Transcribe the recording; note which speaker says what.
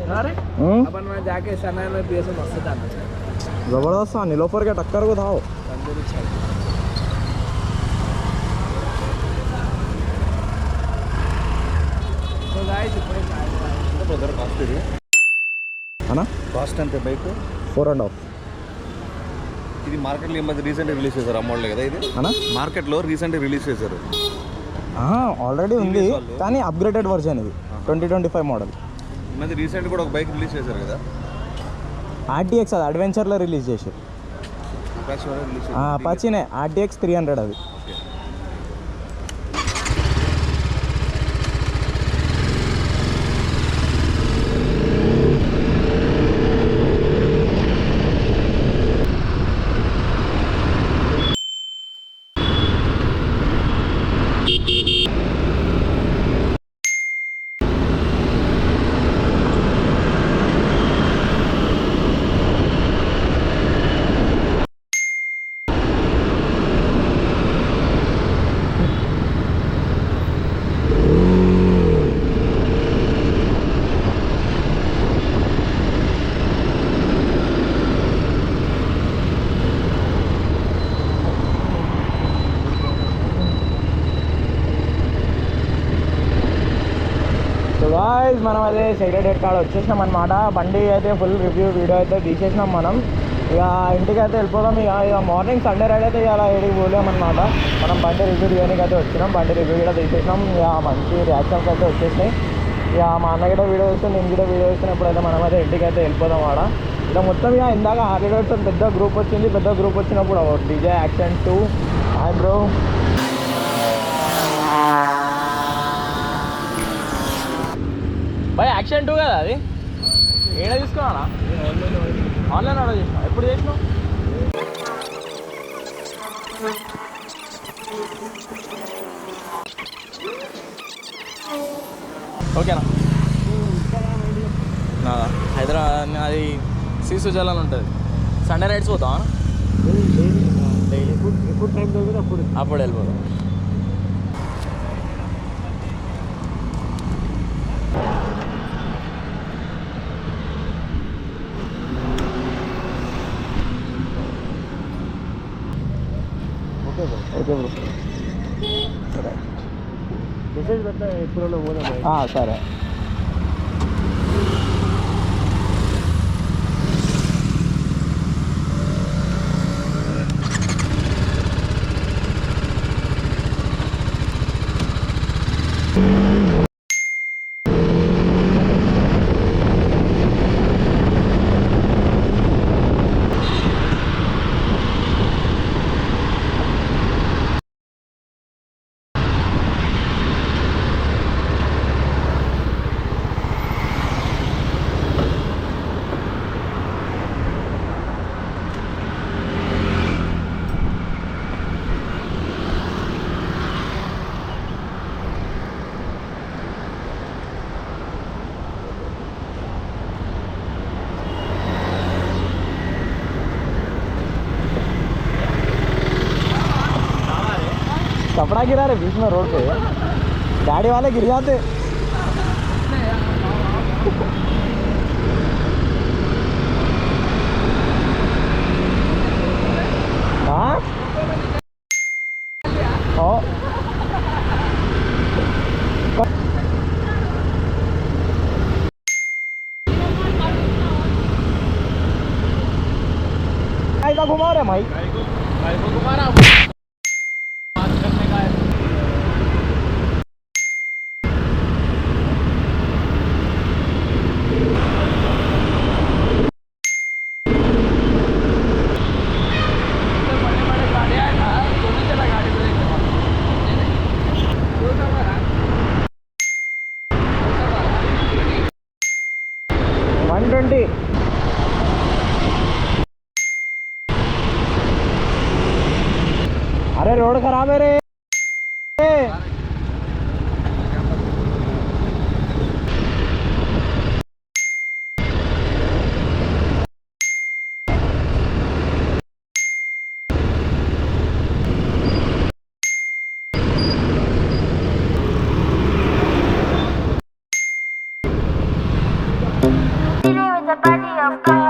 Speaker 1: अपन वहाँ जाके समय में पीएस मस्त जाना चाहिए।
Speaker 2: जबरदस्त नीलोफर के टक्कर को धाओ।
Speaker 1: तो गाइस
Speaker 3: బ్రదర్ కాస్ట్ ఇది
Speaker 2: అన్నా
Speaker 3: కాస్ట్ ఎంత బైక్
Speaker 2: 4.5.
Speaker 3: ఇది మార్కెట్లో ఈ మధ్య రీసెంట్గా రిలీజ్ చేశారు అమౌంట్ కదా ఇది
Speaker 2: అన్నా
Speaker 3: మార్కెట్లో రీసెంట్గా రిలీజ్ చేశారు
Speaker 2: ఆల్రెడీ ఉంది కానీ అప్గ్రేడెడ్ వర్షన్ ఇది 2025 మోడల్.
Speaker 3: ఈ మధ్య రీసెంట్ కూడా ఒక బైక్ రిలీజ్ చేశారు కదా
Speaker 2: RTX అది అడ్వెంచర్లో రిలీజ్ చేశారు. అపాచీనే RTX 300 అది. మనం అదే సెక్రటరేట్ కాడ వచ్చేసినాం అనమాట. బండి అయితే ఫుల్ రివ్యూ వీడియో అయితే తీసేసినాం మనం. ఇక ఇంటికి అయితే వెళ్ళిపోదాం. ఇక మార్నింగ్ సండే రైడ్ అయితే ఇలా ఏడికి పోలేమన్నమాట. మనం బండి రివ్యూ తీయడానికి అయితే వచ్చినాం. బండి రివ్యూ కూడా తీసేసినాం. ఇక మంచి రియాక్షన్స్ అయితే వచ్చేసినాయి. ఇక మా అన్న కూడా వీడియో ఇస్తే నేను కూడా వీడియో ఇస్తున్నప్పుడైతే మనం అయితే ఇంటికి అయితే వెళ్ళిపోదాం ఆడ. ఇలా మొత్తం ఇక ఇందాక హార్లీ డేవిడ్సన్ పెద్ద గ్రూప్ వచ్చింది. పెద్ద గ్రూప్ వచ్చినప్పుడు DJ action 2 hi bro boy action 2 కదా అది. ఏడ తీసుకున్నా ఆన్లైన్ ఆర్డర్ చేసినా. ఎప్పుడు చేసినావు? ఓకేనా హైదరాబాద్ అది శ్రీసుజాలని ఉంటుంది. సండే రైడ్స్ పోతావా? డైలీ ఎప్పుడు టైం దొరికితే అప్పుడు వెళ్ళిపోతాం. ఓకే బ్రో సరే మెసేజ్ పెట్టా ఎప్పుడు పోదాం. సరే कपड़ा गिरा रहे बीच में रोड पे, गाड़ी वाले गिर जाते। हाँ ऐसा घुमा रहे भाई, घुमा रहा अरे रोड खराब है रे।
Speaker 4: a body of gold.